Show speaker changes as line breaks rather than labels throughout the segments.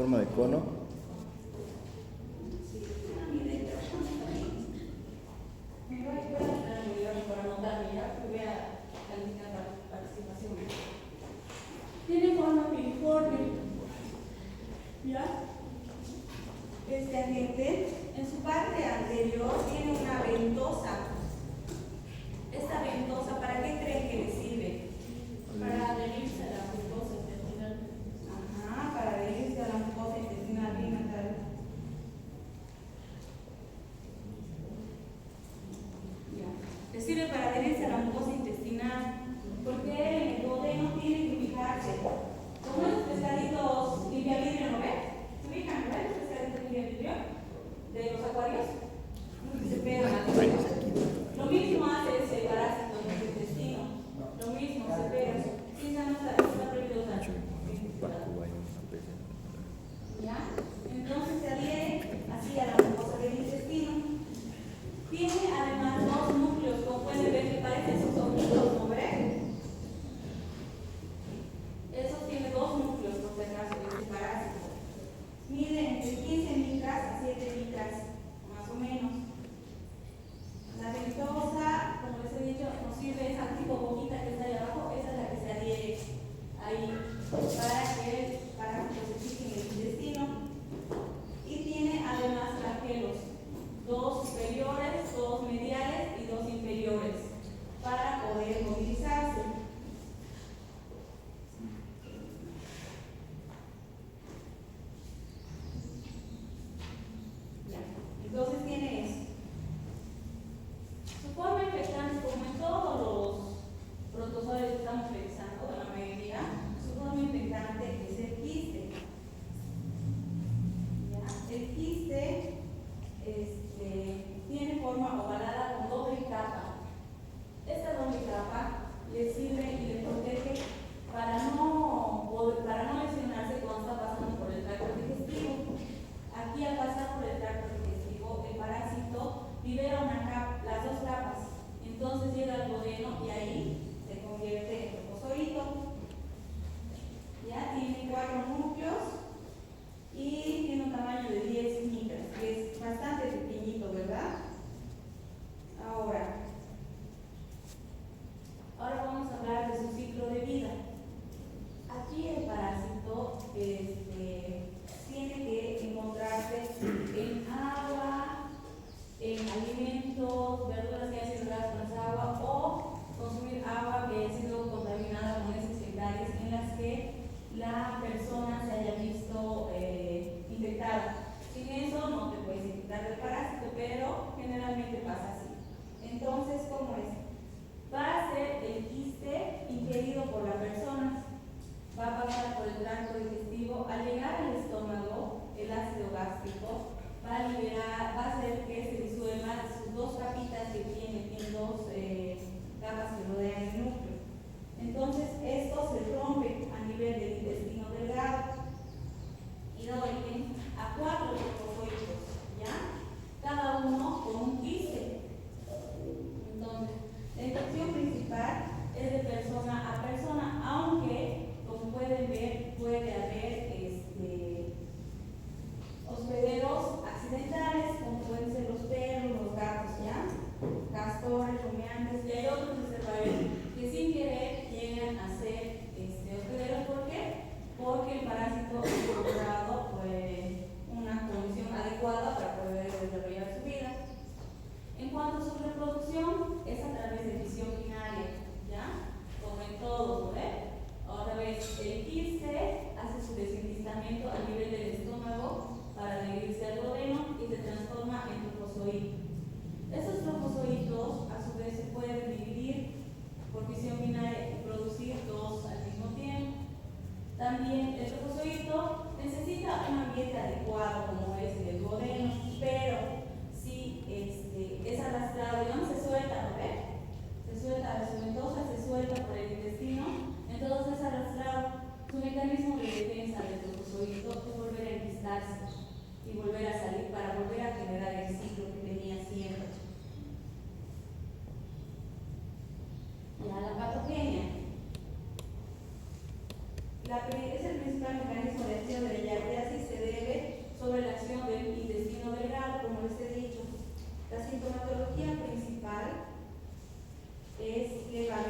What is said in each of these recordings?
forma de cono.
Tiene forma piriforme. ¿Ya? Este agente en su parte anterior tiene una ventosa. Esta ventosa, ¿para qué creen que le sirve? Para adherirse a la mucosa intestinal. Ajá, para adherirse a la mucosa intestinal. Bien, Natalia. Ya. Le sirve para adherirse a la mucosa intestinal. Porque el duodeno tiene que fijarse. Como los pescaditos limpia vidrio, ¿no ven? ¿Se fijan, no ven? Los pescaditos limpia vidrio de los acuarios. Se pegan a lo mismo hace ese parásito en el intestino. Lo mismo, se pega. Sí, ya no está prohibido usar. ¿Ya? Entonces se adhiere así a la mucosa del intestino. Tiene además dos núcleos, como pueden ver, que parecen sus ojitos, ¿no ven? Eso tiene dos núcleos, por si acaso, de este parásito. Mide entre 15 micras a 7 micras, más o menos. La ventosa, como les he dicho, nos sirve esa tipo boquita que está ahí abajo, esa es la que se adhiere ahí para que el parásito se fije en el intestino. Y tiene además flagelos, dos superiores, dos mediales y dos inferiores, para poder movilizarse. Entonces tiene eso. Su forma infectante, como en todos los protozoarios que estamos revisando, en la mayoría, su forma infectante es el quiste. ¿Ya? El quiste tiene forma ovalada con doble capa. Esta doble capa le sirve y le protege para no lesionarse cuando está pasando por el tracto digestivo. Aquí, al pasar por el tracto digestivo, el parásito libera las dos capas. Entonces llega al duodeno y ahí se convierte en tropozoito. Ya tiene 4 núcleos y tiene un tamaño de 10 micras, que es bastante pequeñito, ¿verdad? Ahora vamos a hablar de su ciclo de vida. Aquí el parásito tiene que encontrarse en agua, en alimentos, verduras que hayan sido regadas con esa agua, o consumir agua que haya sido contaminada con heces fecales en las que la persona se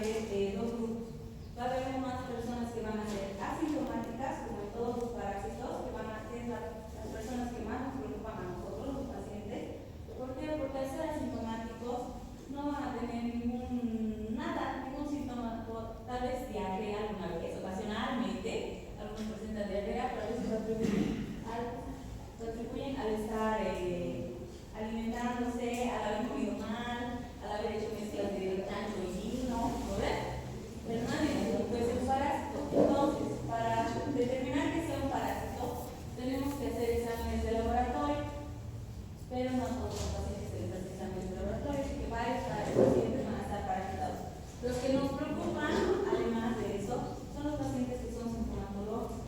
haber dos grupos. Va a haber unas personas que van a ser asintomáticas, como en todos los parásitos, que van a ser las personas que más nos preocupan a nosotros, los pacientes. ¿Por qué? Porque al ser asintomáticos no van a tener ningún síntoma, tal vez diarrea alguna vez, ocasionalmente, algunos presentan diarrea, pero a veces lo atribuyen al estar alimentándose, al haber comido mal, al haber hecho mezclas de chancho y vino, ¿no ves? Pero nadie puede ser un parásito. Entonces, para determinar que sea un parásito, tenemos que hacer exámenes de laboratorio, pero no todos los pacientes se les hace exámenes de laboratorio, así que varios pacientes van a estar parasitados. Los que nos preocupan, además de eso, son los pacientes que son sintomatológicos.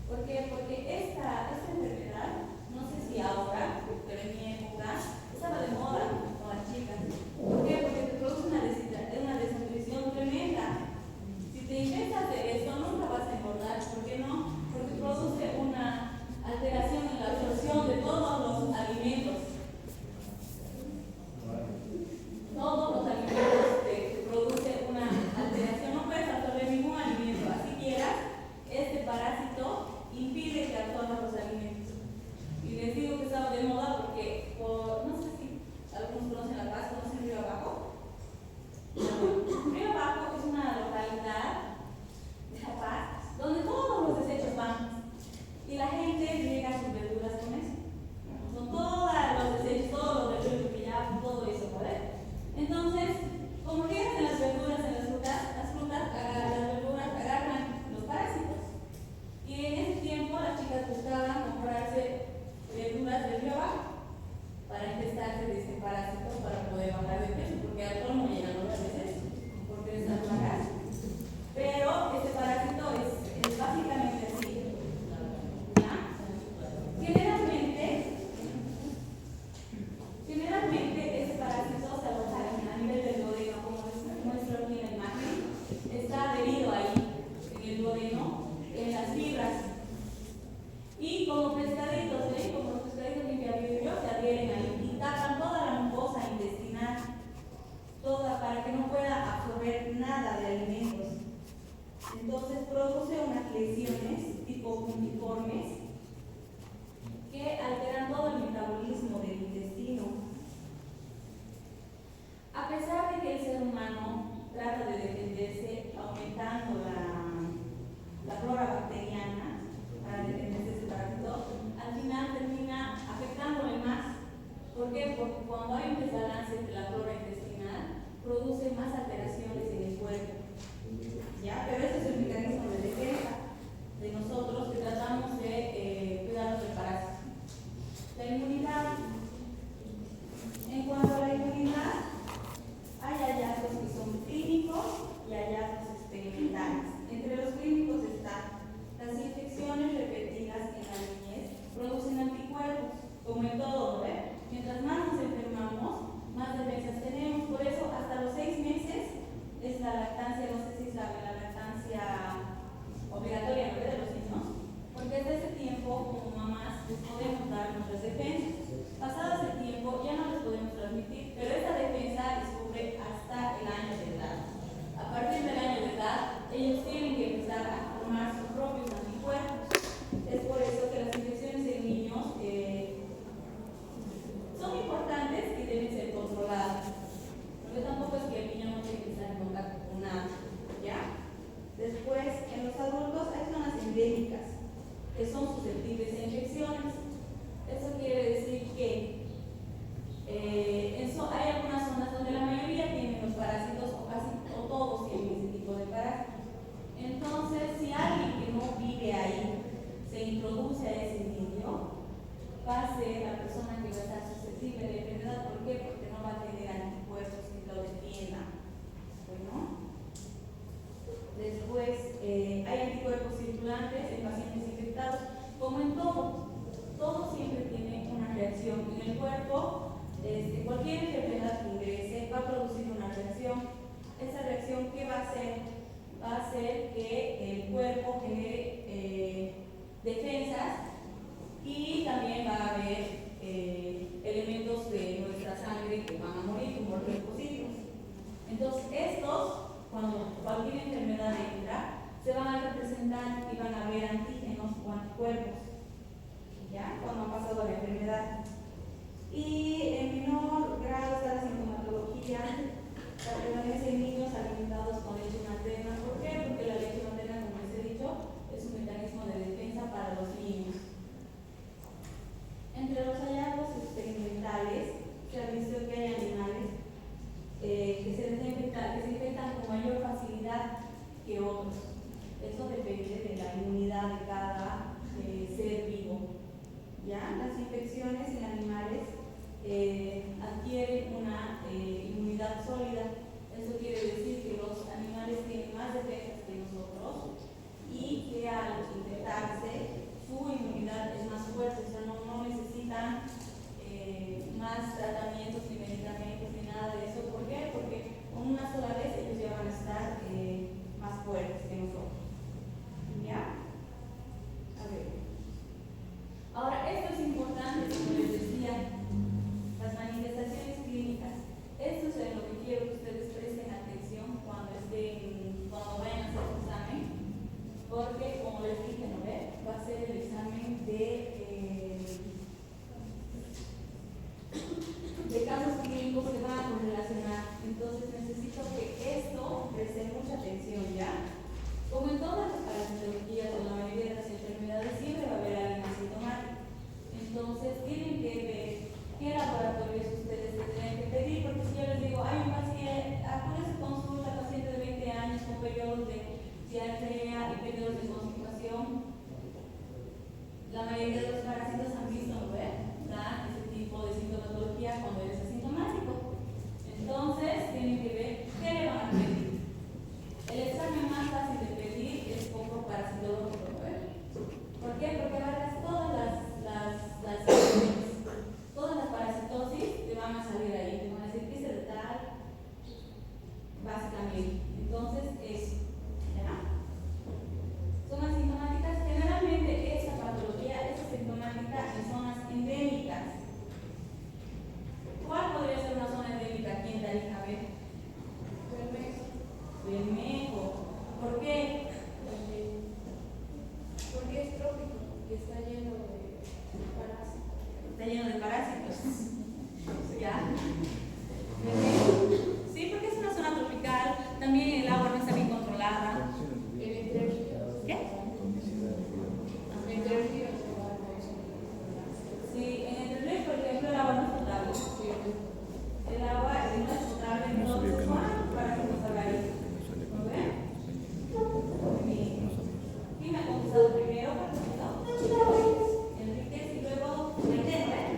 ¿Por qué? Porque esta enfermedad, no sé si ahora, pero en mi época, estaba de moda con las chicas. ¿Por qué? Porque te produce una desnutrición tremenda. Si te infectas de esto, nunca vas a engordar. ¿Por qué no? Porque produce una alteración en la absorción de todos los alimentos. Todos los alimentos te produce una alteración. No puedes absorber ningún alimento. Así quieras, este parásito impide que absorbas los alimentos. Y les digo que estaba de moda porque, no sé si algunos conocen La Paz, ¿conocen Río Abajo? Río Abajo es una localidad de La Paz donde todos los desechos van y la gente riega sus verduras con eso. Son todos los desechos, todos los verduras que ya, todo eso, ¿vale? Entonces, como riegan en las verduras, en las verduras agarran los parásitos. Y en ese tiempo las chicas buscaban comprarse verduras del río abajo para infestarse de este parásito para poder bajar de peso, porque al colmo llenan los veces, porque están plagas. Pero este parásito es básicamente así. ¿Ya? Generalmente este parásito se aloja a nivel del duodeno, como les muestro aquí en la imagen. Está adherido ahí, en el duodeno, en las fibras. Y como pescaditos, ¿ven? Como los pescaditos limpiavidrios se adhieren ahí y tapan toda la mucosa intestinal, toda, para que no pueda absorber nada de alimentos. Entonces produce unas lesiones tipo puntiformes que alteran todo el metabolismo del intestino. A pesar de que el ser humano trata de defenderse aumentando la flora bacteriana para defenderse de ese parásito, al final termina afectándole más. ¿Por qué? Porque cuando hay un desbalance entre la flora intestinal, produce más alteraciones en el cuerpo. ¿Ya? Pero ese es el mecanismo de defensa de nosotros que tratamos de cuidarnos del parásito. La inmunidad. En cuanto a la inmunidad, hay hallazgos que son clínicos y hallazgos experimentales. Entre los clínicos están las infecciones repetidas en la niñez, producen anticuerpos, como en todo, ¿no? Mientras más nos enfermamos, más defensas tenemos. Por eso, hasta los 6 meses es la lactancia, no sé si saben, la lactancia obligatoria, ¿no? De los niños, porque desde ese tiempo, como mamás, les podemos dar nuestras defensas. Pasado ese tiempo, ya no les podemos transmitir, pero esta defensa les cubre hasta el año de edad. A partir del año de edad, ellos tienen que empezar a formar sus propios anticuerpos. Es por eso que las infecciones en niños son importantes y deben ser controladas. Porque tampoco es que el niño no tiene que estar en contacto con nada, ¿ya? Después, en los adultos hay zonas endémicas que son susceptibles a infecciones. Eso quiere decir que hay algunas zonas donde la mayoría tienen los parásitos o todos tienen ese tipo de parásitos. Entonces, si alguien que no vive ahí se introduce a ese niño, va a ser la persona que va a estar susceptible de la enfermedad. ¿Por qué? Porque no va a tener anticuerpos que lo defiendan. Bueno. Después, hay anticuerpos circulantes en pacientes infectados, como en todo siempre tiene una reacción en el cuerpo. Cualquier enfermedad que ingrese va a producir una reacción. Esa reacción, ¿qué va a hacer? Va a hacer que el cuerpo genere defensas y también va a haber elementos de nuestra sangre que van a morir, como los leucocitos. Entonces, estos, cuando qué enfermedad entra, se van a representar y van a ver antígenos o anticuerpos, ¿ya? Cuando han pasado la enfermedad. Y en menor grado está la sintomatología, la prevalencia en niños alimentados con leche materna. ¿Por qué? Porque la leche materna, como les he dicho, es un mecanismo de defensa para los niños. Entre los hallazgos experimentales, se ha visto que hay animales que se infectan con mayor facilidad que otros. Eso depende de la inmunidad de cada ser vivo. ¿Ya? Las infecciones en animales adquieren una inmunidad sólida. Eso quiere decir que los animales tienen más defensas que nosotros y que al infectarse su inmunidad es más fuerte, o sea, no necesitan más tratamientos ni medicamentos ni nada de eso. ¿Por qué? Porque con una sola vez ellos ya van a estar más fuertes que nosotros. ¿Ya? A ver. Ahora, esto es importante, como les decía, las manifestaciones clínicas. Esto es en lo que quiero que ustedes presten atención cuando vayan a hacer su examen, porque, como les dije, ¿no ve? Va a ser el examen de casos clínicos que van a correlacionar. Entonces necesito que esto presten mucha atención, ¿ya? Como en todas las parasitologías o la mayoría de las enfermedades, siempre va a haber alguien asintomático. Entonces tienen que ver qué laboratorios ustedes tendrían que pedir, porque si yo les digo, hay un paciente, acude a su consulta, paciente de 20 años con periodos de diarrea y periodos de constipación, la mayoría de los parásitos han visto, ¿no ven? Da ese tipo de sintomatología cuando eres asintomático. Entonces tienen que ver qué le van a pedir. El examen más fácil de pedir es poco parasitológico, ¿no ven? ¿Por qué? Porque abarcas todas las parasitosis, te van a salir ahí, te van a decir que se de tal, básicamente. Entonces, eso, ¿ya? Son asintomáticas. Generalmente esta patología es asintomática en zonas endémicas. ¿Cuál podría ser una zona endémica aquí en Tarija? A ver. Bermejo. ¿Por qué? Porque es trópico y está lleno de parásitos. Está lleno de parásitos. ¿Ya? Sí, porque es una zona tropical. También el agua no está bien controlada. ¿Qué? Sí, en Entre Ríos, por ejemplo, el agua no es potable. El agua no es potable, entonces, para que no salga ahí. ¿Lo ven? ¿Quién me ha contestado primero? Enrique, y luego Maite, ¿ven?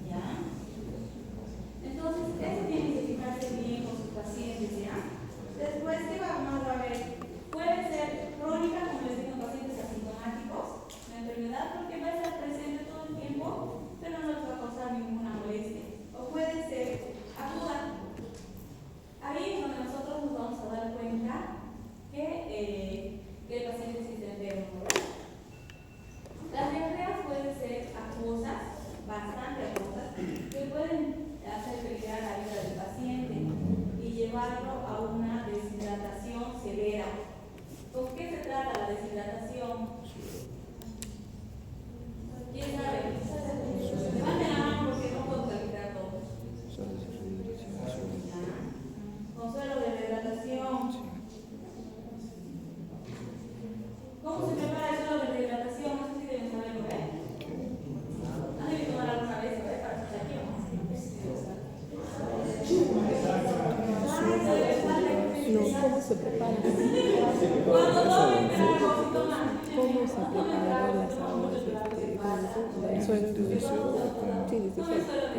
¿Ya? Entonces, eso tiene que fijarse bien con sus pacientes, ¿ya? Después, ¿qué vamos a ver? Puede ser crónica, como les digo, en pacientes asintomáticos, la enfermedad, porque va a estar presente todo el tiempo, pero no les va a causar ninguna molestia. O puede ser aguda. Ahí es donde nosotros nos vamos a dar cuenta que el paciente sí está enfermo, ¿verdad? Las diarreas pueden ser acuosas, bastante acuosas, que pueden hacer peligrar la vida del paciente y llevarlo a una deshidratación severa. ¿Con qué se trata la deshidratación? ¿Quién sabe? Levanten la mano porque no puedo calificar todos. Consuelo de rehidratación. ¿Cómo se prepara el suelo de rehidratación? No sé si deben saberlo, ¿eh? ¿Han debido tomar alguna vez, ¿eh? Para estar aquí, ¿no?
No, ¿cómo se prepara?
Cuando tomen algo, si toman.
¿Cómo se preparan las aguas del suelo? Sí, desde cero.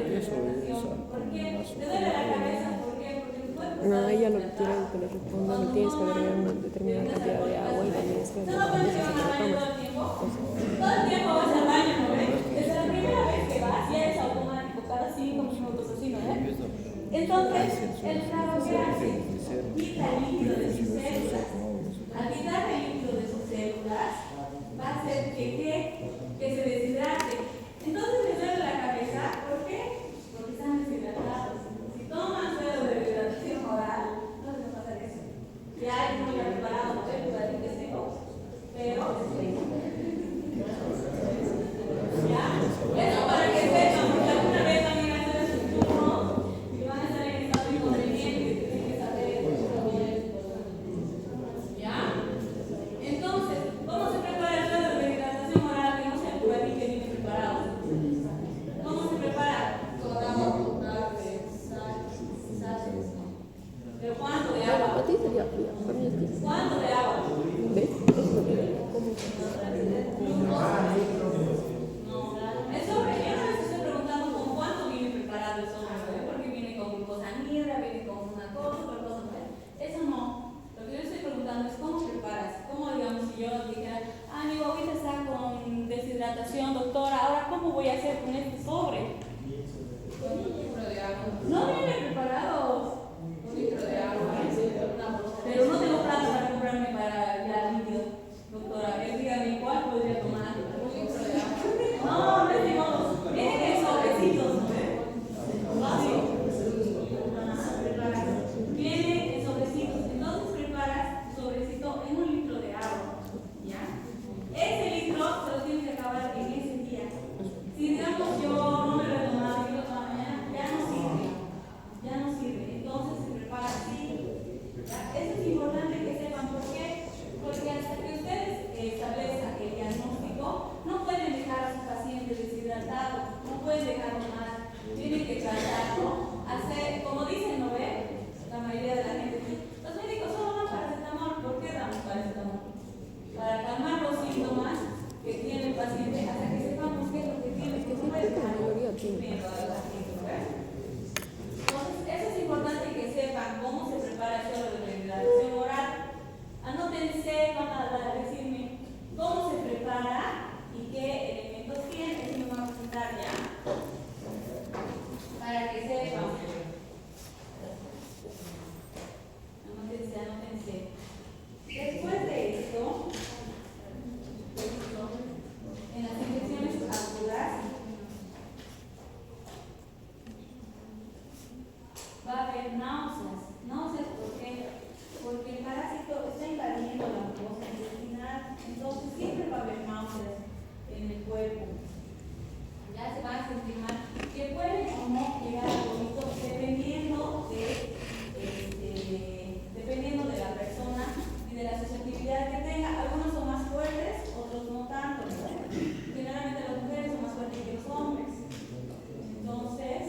¿Por qué? ¿Te duele la cabeza? ¿Por qué? Porque tu cuerpo
No, ella lo que quiere que le responda, le tienes que agregar una determinada cantidad de agua y también es que
¿Todo el tiempo vas al baño, no ves? Desde la primera vez que vas, ya es automático, cada 5 minutos así, ¿no ves? Entonces, el claro que hace, quita el líquido de sus células. Al quitar el líquido de sus células, va a hacer que se deshidrate. Entonces, ¿cómo voy a hacer con este sobre?
Con un litro de agua.
No vienen preparados.
Un litro de agua.
Pero no tengo plata para comprarme para ya líquido. Doctora, dígame cuál podría tomar.
Un litro de agua.
No, no es de modo. Vienen en sobrecitos, ¿no? Viene en sobrecitos. Entonces preparas tu sobrecito en un litro de agua. ¿Ya? Ese litro se lo tienes que acabar en ese día. Si digamos yo no me lo he tomado y lo tomo mañana, ya no sirve. Ya no sirve. Entonces se prepara así. ¿Ya? Eso es importante que sepan. ¿Por qué? Porque hasta que ustedes establezcan el diagnóstico, no pueden dejar a sus pacientes deshidratados, no pueden dejarlo mal. Tienen que tratarlo. Hacer, como dicen, ¿no ve? La mayoría de la gente dice, los médicos solo dan paracetamol. ¿Por qué damos paracetamol? Para calmar los síntomas que tiene el paciente hasta que sepamos qué es lo que tiene.
Que siempre la mayoría tiene.
Entonces, eso es importante que sepan cómo se prepara el suelo de rehidratación oral. Anótense, van a decirme cómo se prepara y qué elementos tiene. Eso me van a presentar ya. Para que sepan. Anótense. Después de esto, en las infecciones agudas, va a haber náuseas. ¿Náuseas por qué? Porque el parásito está invadiendo la mucosa intestinal, entonces siempre va a haber náuseas en el cuerpo. Ya se van a sentir mal, que pueden o no llegar al vómito dependiendo de la persona y de la susceptibilidad que tenga. Algunos son más fuertes, otros no tanto. Generalmente las mujeres son más fuertes que los hombres. Entonces,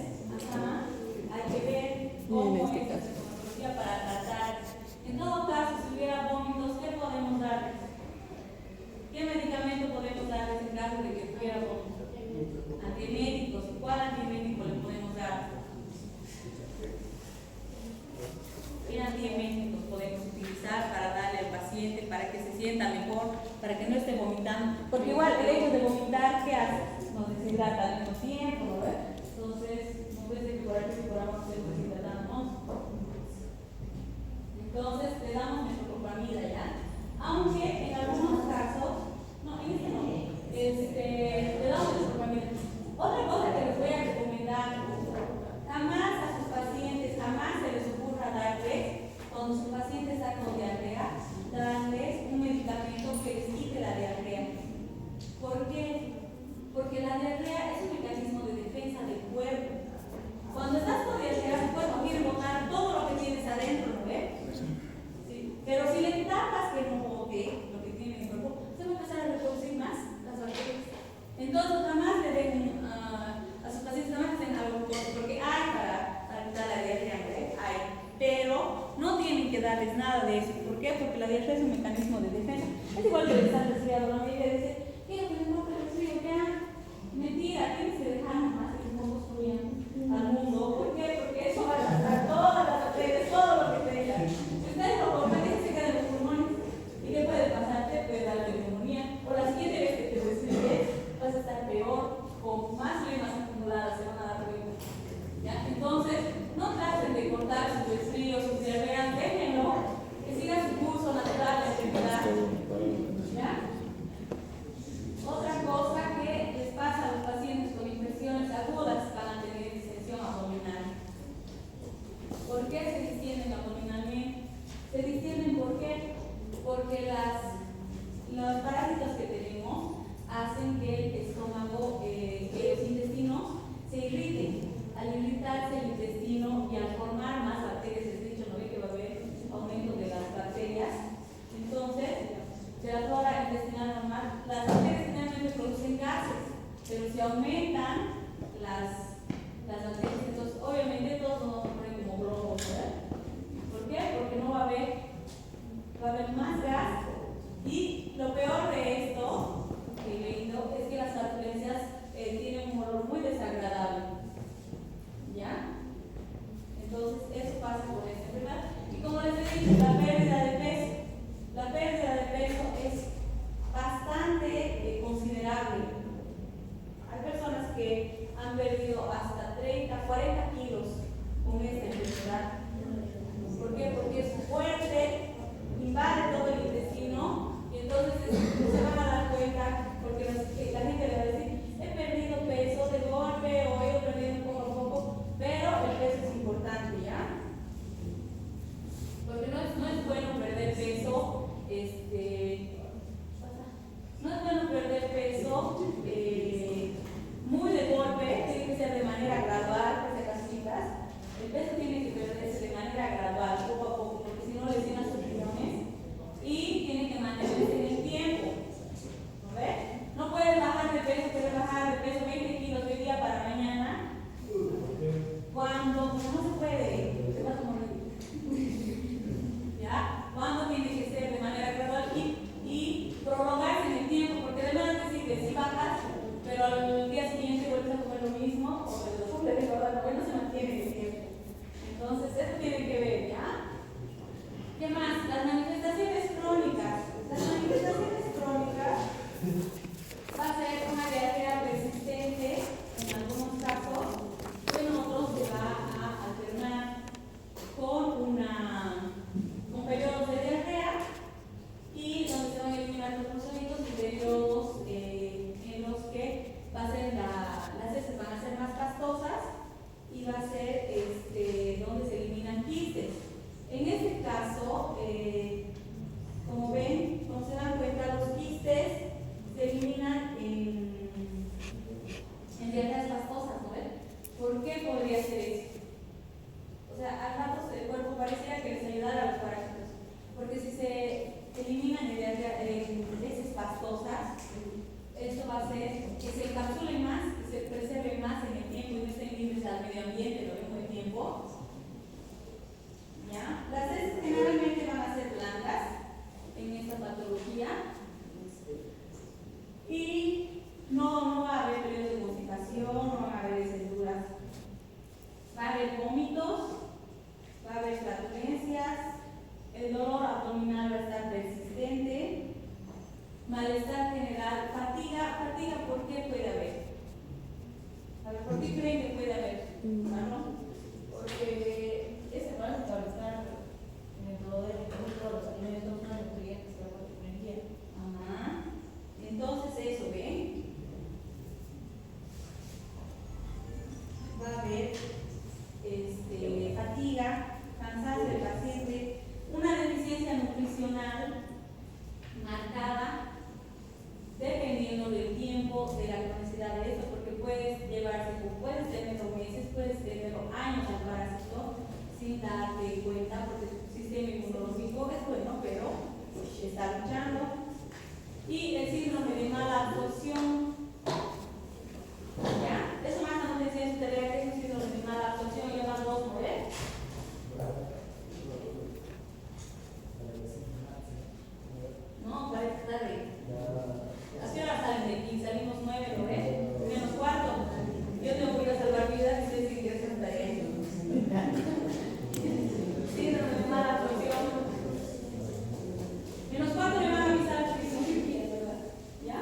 hay que ver cómo es la sintomatología para tratar. En todo caso, si hubiera vómitos, ¿qué podemos darles? ¿Qué medicamento podemos darles en caso de que tuviera vómitos? Antieméticos. ¿Cuál antiemético le podemos dar? ¿Qué antieméticos podemos utilizar para darle al paciente para que se sienta mejor, para que no esté vomitando? Porque igual el hecho de vomitar, ¿qué hace? Nos deshidrata al mismo tiempo, ¿verdad? Entonces, no puede ser que por aquí y por abajo se deshidratamos. Entonces, le damos metoclopramida ya. Aunque en algunos casos, no, en este no, le damos metoclopramida. Otra cosa que les voy a recomendar, jamás a sus pacientes, jamás se les ocurra darles, cuando su paciente está con diarrea, darles un medicamento que les quite la diarrea. ¿Por qué? Porque la diarrea es un mecanismo de defensa del cuerpo. Cuando estás con diarrea, el cuerpo quiere botar todo lo que tienes adentro, ¿no ves? Sí. Pero si le tapas que no bote lo que tiene en el cuerpo, se va a empezar a reproducir más las bacterias. Entonces, jamás le dejen a sus pacientes, jamás hacen algo porque hay para quitar la diarrea, ¿no? Hay. Pero no tienen que darles nada de eso. ¿Por qué? Porque la diarrea es un mecanismo de defensa. Es igual que estar resfriado. La mayoría dice, ¿qué? Que no te resfrío, ya. Mentira, tienes que dejar más que no construyan al mundo. ¿Por qué? Porque eso va a arrastrar todas las bacterias, todo lo que tenga. Si ustedes lo comen, que se quedan los pulmones. ¿Y qué puede pasar? Te puede dar neumonía. O la siguiente vez que te resfríes, vas a estar peor, con más flemas acumuladas, se van a dar cuenta. ¿Ya? Entonces, no traten de cortar sus resfríos, sus diarreas, déjenlo, que siga su curso natural de enfermedad. ¿Ya? Otra cosa que les pasa a los pacientes con infecciones agudas van a tener distensión abdominal. ¿Por qué se distienden abdominalmente? Se distienden ¿por qué? Porque los parásitos que tenemos hacen que el estómago, que los intestinos se irriten. Al irritarse el intestino y al formar más bacterias, les he dicho, no ve que va a haber aumento de las bacterias. Entonces, de la flora intestinal normal, las bacterias generalmente producen gases, pero si aumentan las bacterias, entonces obviamente todos nos ponen como globos, ¿verdad? ¿Por qué? Porque no va a haber más gas. Y lo peor de esto que he leído es que las flatulencias tienen un olor muy desagradable. ¿Ya? Entonces, eso pasa por esta enfermedad. Y como les he dicho, la pérdida de peso. La pérdida de peso es bastante considerable. Hay personas que han perdido hasta 30, 40 kilos con esta enfermedad. ¿Por qué? Porque es fuerte, invade todo el intestino y entonces se van a dar cuenta, porque la gente le va a decir, he perdido peso de golpe o he perdido poco a poco, pero el peso es importante, ¿ya? Porque no es bueno perder peso, no es bueno perder peso muy de golpe, tiene que ser de manera gradual, que se casitas. El peso tiene que perderse de manera gradual, poco a poco, porque si no lesiona sus riñones y tiene que mantenerse en el tiempo. ¿No ves? No puedes bajar de peso, puedes bajar de peso 20 kilos de día para mañana. Cuando no se puede, te vas a morir. ¿Ya? Cuando tiene que ser de manera gradual y prolongarse en el tiempo, porque de verdad decir que si bajas, pero al día siguiente vuelves a comer lo mismo, o el doble de verdad, no se mantiene en el tiempo. Entonces, eso tiene que ver, ¿ya? ¿Qué más? Las manifestaciones crónicas. Las manifestaciones crónicas va a ser una diarrea persistente en algunos casos, en otros se va a alternar con periodos de diarrea y donde se van a eliminar los sólidos y periodos en los que va a ser las heces van a ser más pastosas y va a ser donde se eliminan quistes. En este caso, como ven, como se dan cuenta, los quistes se eliminan en diarreas pastosas, ¿no ven? ¿Por qué podría ser eso? O sea, al rato el cuerpo pareciera que les ayudara a los parásitos, porque si se eliminan en heces pastosas, esto va a hacer que se encapsulen más, que se preserven más en el tiempo y no estén libres al medio ambiente lo mismo tiempo. ¿Ya? Las heces generalmente van a ser blancas en esta patología y no va a haber periodos de constipación, no va a haber heces duras. Va a haber vómitos, va a haber flatulencias, el dolor abdominal va a estar persistente, malestar general, fatiga, ¿por qué puede haber? A ver, ¿por qué creen que puede haber? ¿No? Porque ese malestar está dentro de los alimentos no nutrientes que aportan energía. Ajá. Entonces eso, ¿ven? Va a haber fatiga, cansancio del paciente, una deficiencia nutricional marcada dependiendo del tiempo, de la cronicidad de esto, porque puedes tenerlo meses, puedes tenerlo años al parásito sin darte cuenta, porque tu sistema inmunológico es bueno, pero está luchando. Y el síndrome de mala absorción. ¿Ya? Eso más no decía en su tarea que es un síndrome de mala absorción, y más dos, ¿no ves? No, parece tarde. ¿A qué hora salen de aquí? Salimos 9, ¿no ves? Menos cuarto. Yo tengo que ir a salvar vidas y ustedes tienen que hacer un tarea. Síndrome de mala absorción. Menos cuarto me van a avisar que son bien, ¿verdad? ¿Ya?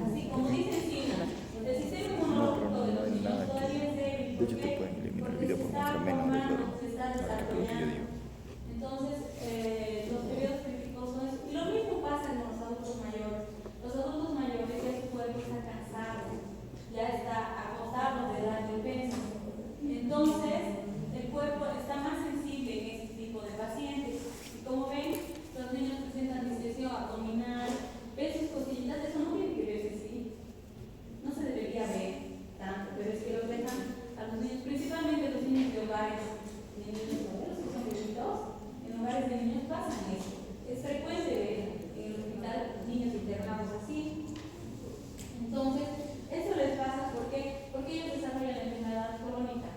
Así como dice encima, el sistema inmunológico de los niños todavía es débil. ¿Por qué? Porque se está formando, se está desarrollando. Entonces, los periodos críticos son eso. Y lo mismo pasa en los adultos mayores. Los adultos mayores ya su cuerpo está cansado, ya está agotado de dar defensa. Entonces, el cuerpo está más sensible en este tipo de pacientes. Y como ven, los niños presentan distensión abdominal, ven sus costillitas, eso no tiene que verse así. No se debería ver tanto, pero es que los dejan a los niños, principalmente los niños de hogares, de niños modelos que son bebitos, en hogares de niños pasan eso. Es frecuente ver en el hospital niños internados así. Entonces, eso les pasa porque ellos desarrollan la enfermedad crónica,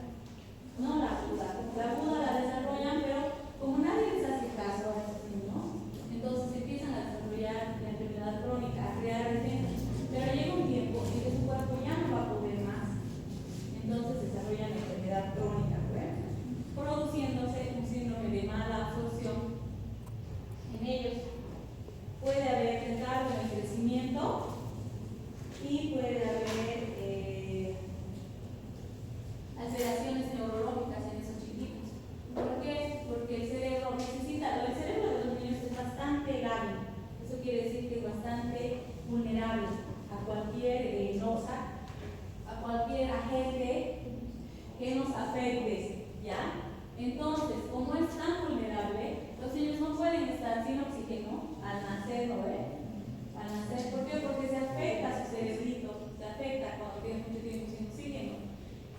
no la aguda. La aguda la desarrollan, pero como nadie les hace caso a estos niños, entonces empiezan a desarrollar la enfermedad crónica, a crear defensas. Pero llega un tiempo en que su cuerpo ya no va a poder más. Entonces desarrollan la enfermedad crónica, ¿verdad? Produciéndose un síndrome de mala absorción en ellos. Puede haber retardo en el crecimiento y puede haber alteraciones neurológicas en esos chiquitos. ¿Por qué? Porque el cerebro el cerebro de los niños es bastante lábil. Eso quiere decir que es bastante vulnerable a cualquier nosa, a cualquier agente que nos afecte, ¿ya? Entonces, como es tan vulnerable, los niños no pueden estar sin oxígeno al nacer, ¿no ve? Al nacer, ¿por qué? Porque se afecta a su cerebrito, se afecta cuando tiene mucho tiempo sin oxígeno.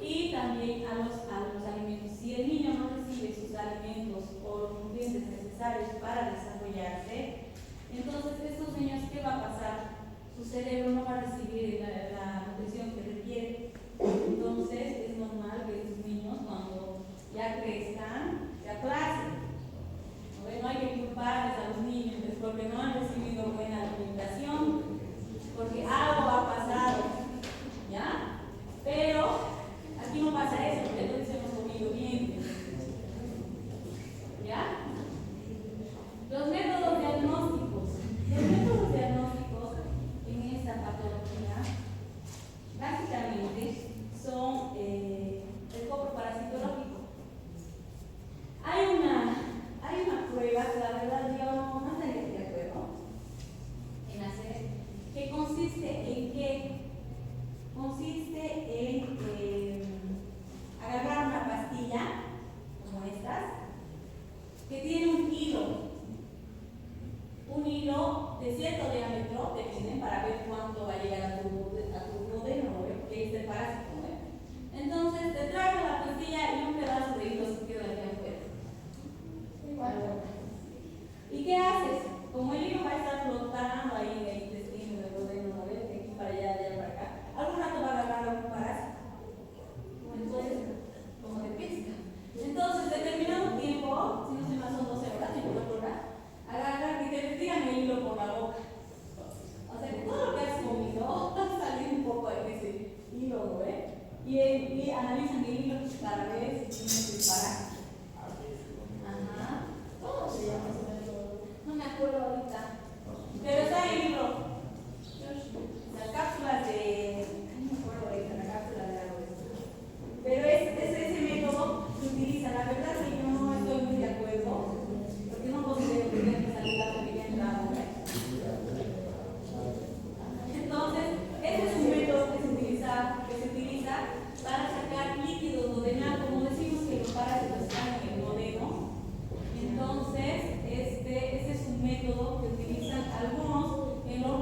Y también a los alimentos. Si el niño no recibe sus alimentos o los nutrientes necesarios para desarrollarse, entonces estos niños, ¿qué va a pasar? Su cerebro no va a recibir la nutrición que requiere. Entonces es normal que estos niños, cuando ya crezcan, se aplacen. No hay que culparles a los niños porque no han recibido buena alimentación, porque algo ha pasado, ¿ya? Pero aquí no pasa eso, porque entonces hemos comido bien, ¿ya? Los métodos diagnósticos en esta patología básicamente son el copro parasitológico. Hay una prueba que la verdad yo no estaría de acuerdo en hacer, que consiste en agarrar una pastilla como estas que tiene un hilo de cierto diámetro, te piden para ver cuánto va a llegar a tu duodeno, que es el parásito, ¿ve? Entonces te traes la pastilla y un pedazo de hilo se queda aquí afuera. ¿Y qué haces? Como el hilo va a estar flotando ahí en el intestino del duodeno, ¿ve? De aquí para allá, de allá para acá, algún rato va a agarrar algún parásito. Entonces, como de pesca. Entonces, determinado tiempo, si no se más son 12 horas, 24 horas, agarran y te retiran el hilo por la boca. O sea que todo lo que has comido va a salir un poco de ese hilo, ¿eh? Y analizan el hilo para ver si tienes el parásito. Ajá. ¿Cómo se llama eso? No me acuerdo ahorita. Pero está el libro. Las cápsulas de. No me acuerdo ahorita, la cápsula de algo. Pero es ese método que utiliza. La verdad es que yo no estoy muy de acuerdo, porque no considero que tenga que salir la familia entrada. Entonces, ese es un método que se utiliza para sacar líquido duodenal, como decimos que los parásitos están en el duodeno. Entonces, ese es un método que utilizan algunos en los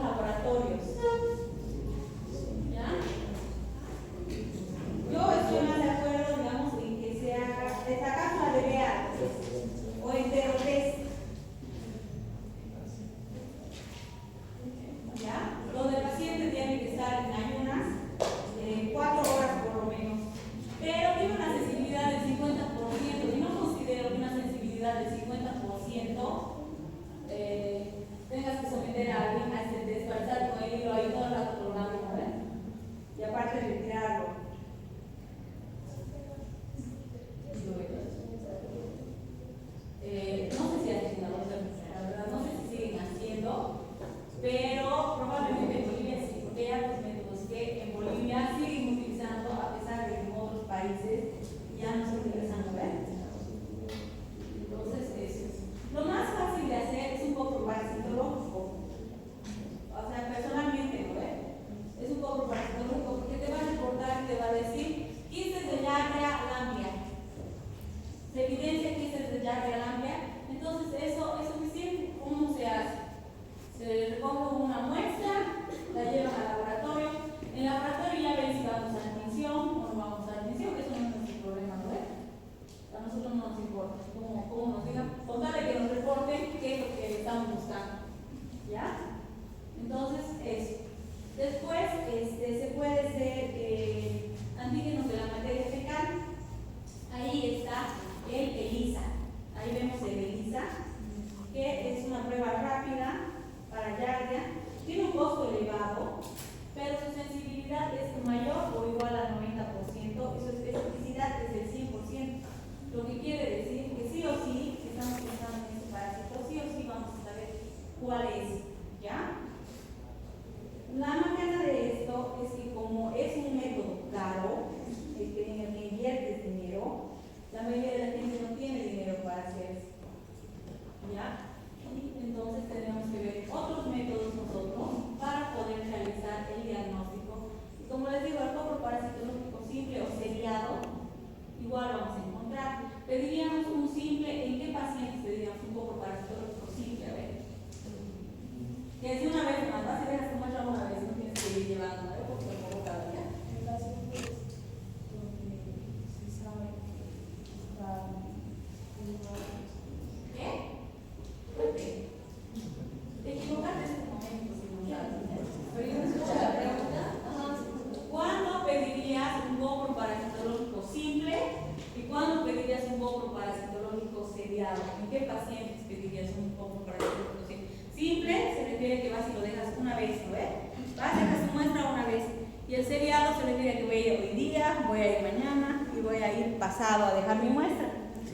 pocro parasitológico seriado. ¿En qué pacientes pedirías un pocro parasitológico seriado? Simple se refiere a que vas y lo dejas una vez, ¿no ves? Vas, dejas tu muestra una vez. Y el seriado se refiere a que voy a ir hoy día, voy a ir mañana y voy a ir pasado a dejar mi muestra.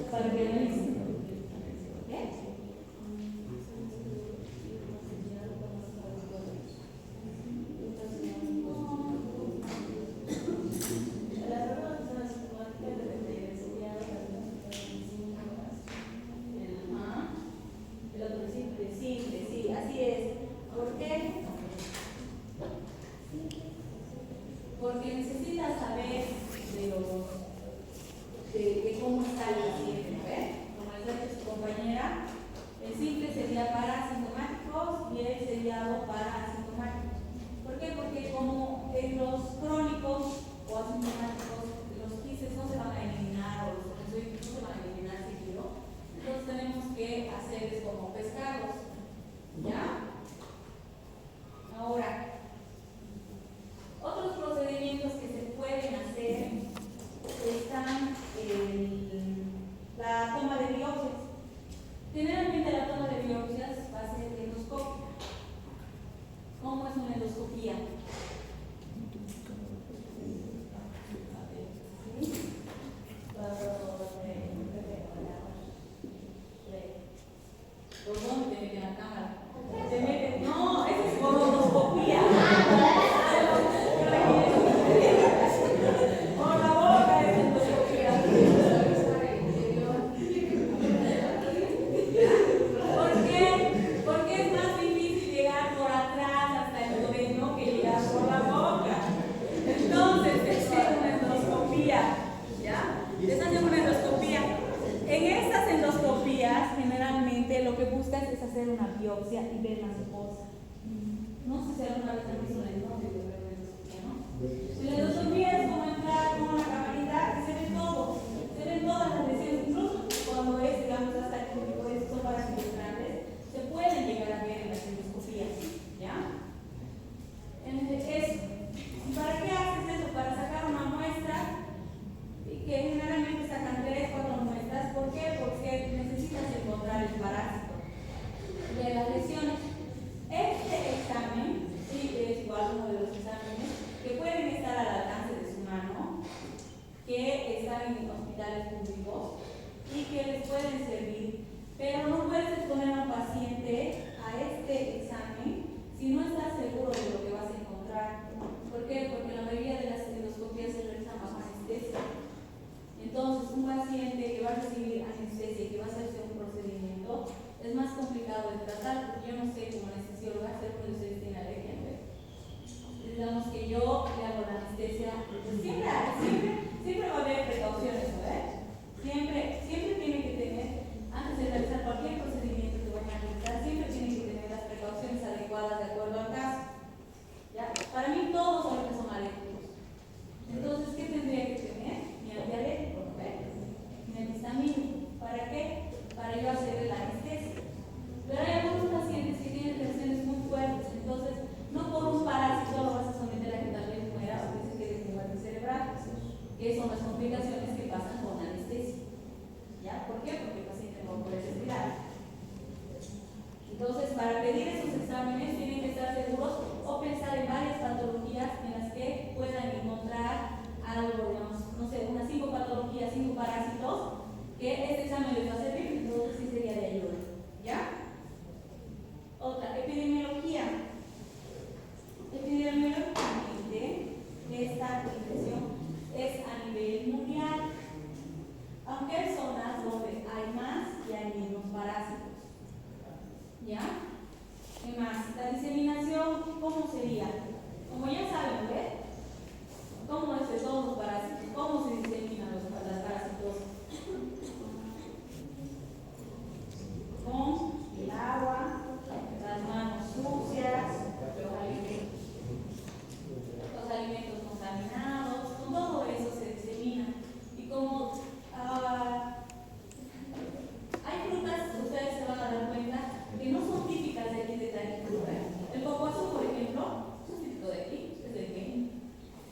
Para que analicen. Porque necesitas saber de cómo está el paciente, ¿no ves? Como les ha dicho su compañera, el simple sería para asintomáticos y el seriado para asintomáticos. ¿Por qué? Porque como en los crónicos o asintomáticos los quises no se van a eliminar o los tonsillos no se van a eliminar seguido, entonces tenemos que hacerles como pescados, ¿ya? Ahora, otros procedimientos que se pueden hacer están la toma de biopsias. Generalmente la toma de biopsias va a ser endoscópica. ¿Cómo es una endoscopía? ¿Por dónde te meten la cámara? Te meten, no, eso es colonoscopía. Por la boca es endoscopía. ¿Por qué? Porque es más difícil llegar por atrás hasta el duodeno que llegar por la boca. Entonces, es una endoscopía. ¿Ya? Les hacen una endoscopía. En estas endoscopías, generalmente lo que buscas es hacer una biopsia y ver la mucosa. No sé si alguna vez han visto una endoscopía, ¿no? La endoscopía es como entrar con una camarita y se ve todo. Se ven todas las lesiones, incluso cuando es, digamos, hasta el público, son parásitos grandes, se pueden llegar a ver en las endoscopías. ¿Ya? ¿Para qué haces eso? Para sacar una muestra que generalmente sacan 3 o 4 muestras. ¿Por qué? Porque necesitas encontrar el parásito de las lesiones. Este examen, sí, es igual uno de los exámenes que pueden estar al alcance de su mano, que están en hospitales públicos y que les pueden servir, pero no puedes exponer a un paciente a este examen si no estás seguro de lo que vas a encontrar. ¿Por qué? Porque la mayoría de las endoscopías se realizan bajo anestesia. Entonces, un paciente que va a recibir anestesia y que va a hacerse un procedimiento es más complicado de tratar, porque yo no sé como anestesióloga, sé que ustedes tienen alergia, ¿no? Digamos que yo le hago la anestesia, pues siempre va a haber precauciones, ¿no? Siempre tiene que tener, antes de realizar cualquier procedimiento que vayan a realizar, siempre tiene que tener las precauciones adecuadas de acuerdo al caso. ¿Ya? Para mí todos ahorita son alérgicos. Entonces, ¿qué tendría que tener? Mi antialérgico, ¿no? Mi antihistamínico. ¿Para qué? Para yo hacerle la anestesia. Pero hay algunos pacientes que tienen reacciones muy fuertes, entonces no por un parásito lo vas a someter a que tal vez muera o que se quede con muerte cerebral, que son las complicaciones que pasan con anestesia. ¿Ya? ¿Por qué? Porque el paciente no puede respirar. Entonces, para pedir esos exámenes tienen que estar seguros o pensar en varias patologías en las que puedan encontrar algo, digamos, no sé, unas 5 patologías, 5 parásitos, que este examen les va a servir, entonces sí sería de ayuda. ¿Ya? Otra, epidemiología. Epidemiológicamente, esta infección es a nivel mundial, aunque hay zonas donde hay más y hay menos parásitos. ¿Ya? ¿Qué más? La diseminación, ¿cómo sería? Como ya saben, ¿ves? ¿Cómo es de todos los parásitos? ¿Cómo se diseminan los parásitos? Con el agua, las manos sucias, los alimentos contaminados, con todo eso se disemina. Y como hay frutas, ustedes se van a dar cuenta que no son típicas de aquí de Taricuba. El cocoazú, por ejemplo, es típico de aquí, es de Kenia.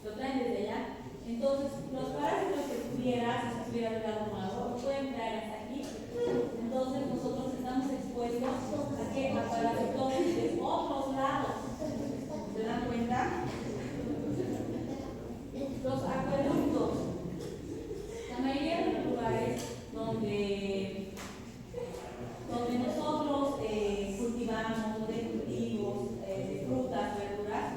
Lo traen desde allá. Entonces, los parásitos que tuviera, si estuviera pegado con algo, pueden traer hasta aquí. Entonces nosotros estamos expuestos a que a parásitos de otros lados. ¿Se dan cuenta? Los acueductos. La mayoría de los lugares donde nosotros cultivamos de cultivos, de frutas, verduras,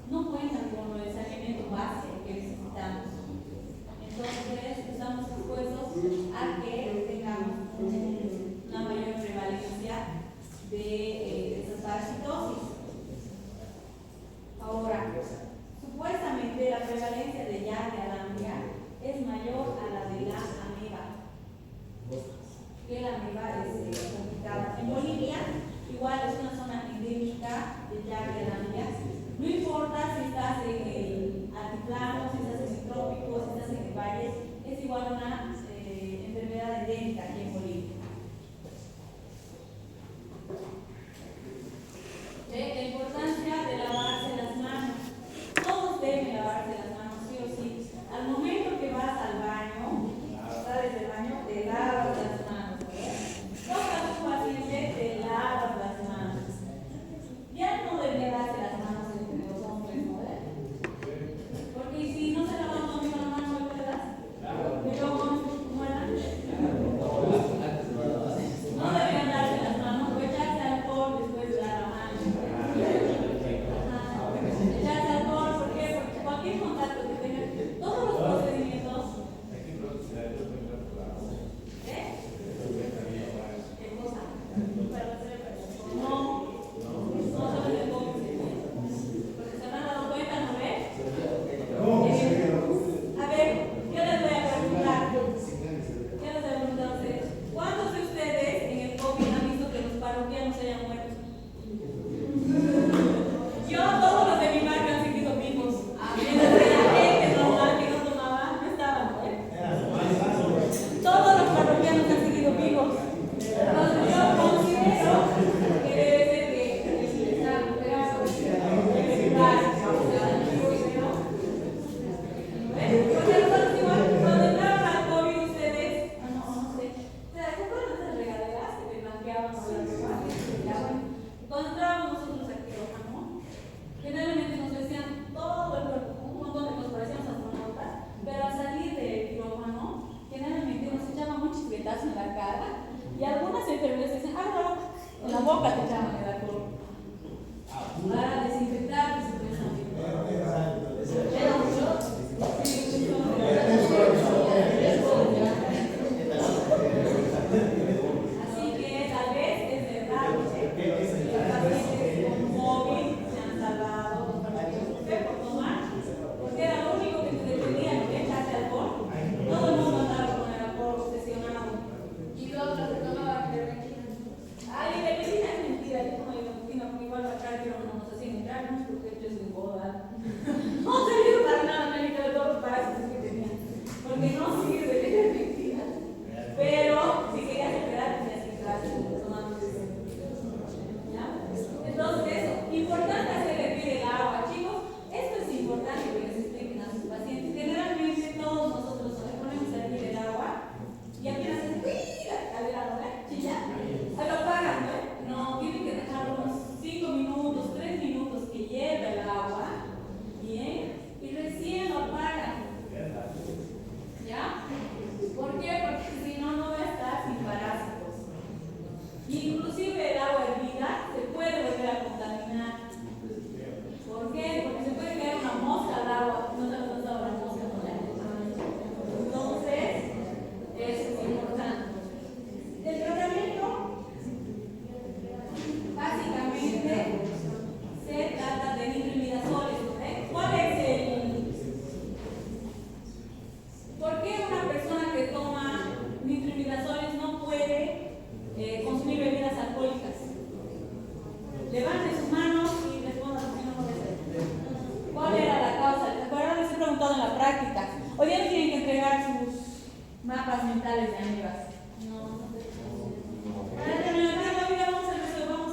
no cuentan con el saneamiento base que necesitamos. Entonces estamos expuestos a que tengamos una mayor prevalencia de esa parasitosis. Ahora, supuestamente la prevalencia de Giardia lamblia es mayor a la de la ameba, que la ameba es complicada. En Bolivia, igual es una zona endémica de Giardia lamblia. No importa si estás en el altiplano, si estás en el trópico, si estás en el valle, es igual una enfermedad endémica aquí en Bolivia. La importancia de lavarse las manos. Todos deben lavarse las manos, sí o sí. Al momento que vas al baño, sales del baño, te lavas las manos. Tocas a tu paciente, te lavas las manos. Ya no debería darse las manos entre los hombres, ¿no? Porque si no se lavan conmigo la mano, ¿me das? ¿Me lo mueran? No deberían darse las manos, o echarse alcohol después de dar la mano. Echarse alcohol, ¿por qué? Porque cualquier contacto que tenga, todos los procedimientos. ¿Qué cosa? No sabes de cómo se dice. Porque se han dado cuenta, ¿no ves? A ver, yo les voy a preguntar. A ustedes. ¿Cuántos de ustedes en el COVID han visto que los parroquianos se hayan muerto? Yo, todos los de mi barrio han seguido vivos. Mientras que la gente normal que no tomaba no estaban, todos los parroquianos han seguido vivos. Entonces yo considero que debe ser que está recuperado, porque nosotros igual, cuando entraron al COVID ustedes, no sé, ¿se acuerdan de esas regaderas que te blanqueaban por la ropa? Cuando entrábamos nosotros al quirófano, generalmente nos decían todo el cuerpo, un montón de cosas, parecíamos astronautas, pero al salir del quirófano, generalmente nos echaban un chisguetazo en la cara y algunas enfermeras decían, abre la boca, en la boca te echaban el alcohol para desinfectar supuestamente. Así que tal vez es verdad que los pacientes con COVID se han salvado por tomar, porque era lo único que te defendía de echarse alcohol. Todo el mundo andaba con el alcohol obsesionado.
Y todos los que tomaban ivermectina.
Ay, la ivermectina es mentira, yo tomo ivermectina porque igual acá no nos hacían entrar, no porque yo soy boda. No sirvió para nada, me han todos los parásitos que tenía, porque no sirve la ivermectina. Pero si querías esperar, tenías que entrar tomando ¿ya? Entonces, importante hacer hervir el agua, chicos. Esto es importante que les expliquen a sus pacientes. Generalmente todos nosotros le ponemos a hervir el agua y apenas se chilla, se lo pagan, ¿no? Tienen que dejar unos 5 minutos, 3 minutos que hierva el agua, bien, y recién lo apagan. ¿Ya? ¿Por qué? Porque si no, no va a estar sin parásitos. Inclusive el agua hervida se puede volver a contaminar. ¿Por qué? Porque se puede caer una mosca al agua. No te lo has dado la mosca, ¿no? Entonces, eso es importante. El tratamiento, básicamente, se trata de nitroimidazoles. ¿Cuál es ¿Por qué una persona que toma nitroimidazoles no puede consumir bebidas alcohólicas? Levante sus manos y respondan si no puede ser. ¿Cuál era la causa? ¿Se acuerdan? Les he preguntado en la práctica. Hoy día tienen que entregar sus mapas mentales de amebas. Para terminar la vida vamos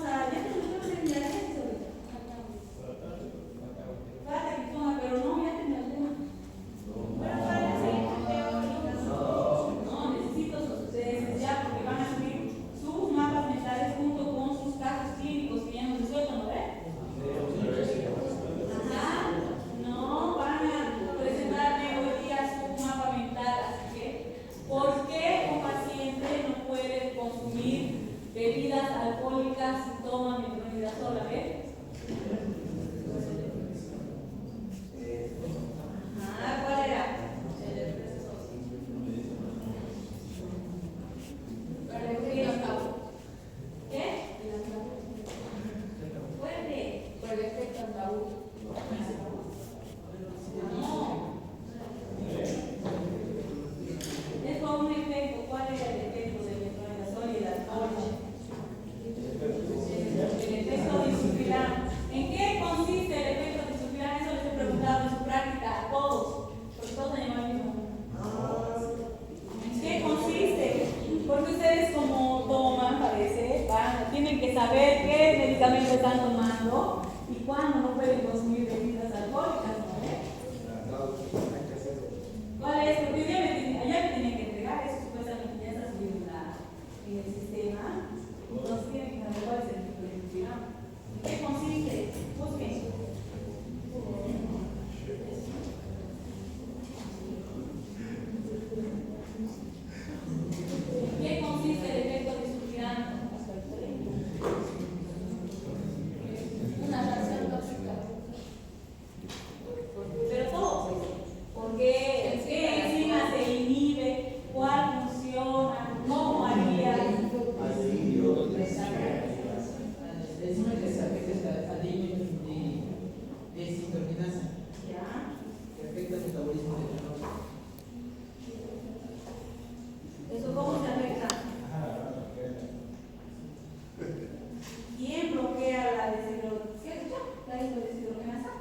a ya tenemos que enviar eso. Falta que toma, pero no, ya tenemos el tema. Bueno, para seguir. están tomando y cuándo no pueden consumir bebidas alcohólicas, ¿no? ¿Cuál es? Porque allá me tienen que entregar eso, supuestamente ya está subido en el sistema. Entonces tienen que saber cuál es el tipo de nutrición. ¿En qué consiste? Busquen. ¿En qué consiste el efecto disociante?
Una reacción tóxica.
Pero todo, ¿por qué? ¿Qué enzima se inhibe? ¿Cuál funciona? ¿Cómo haría?
Es una que se afecta al niño de sintominasa,
¿Ya?
que afecta el metabolismo del menor.
¿Eso cómo se afecta? ¿Quién bloquea la deshidrogenasa?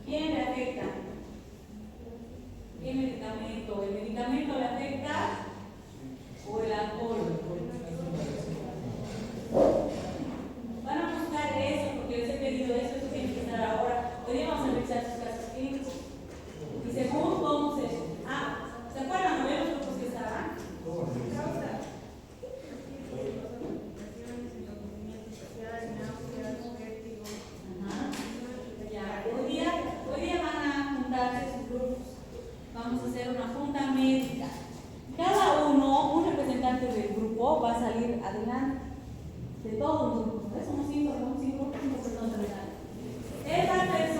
¿Quién le afecta? ¿Qué medicamento? ¿El medicamento le afecta o el alcohol? Van a buscar eso porque les he pedido eso tiene que estar ahora. Hoy día vamos a revisar sus casos clínicos. Y según cómo se... ¿se acuerdan de los grupos que estaban? Ya, hoy día van a juntarse sus grupos. Vamos a hacer una junta médica. Cada uno, un representante del grupo, va a salir adelante. De todos los grupos. Somos cinco personas adelante. Esa persona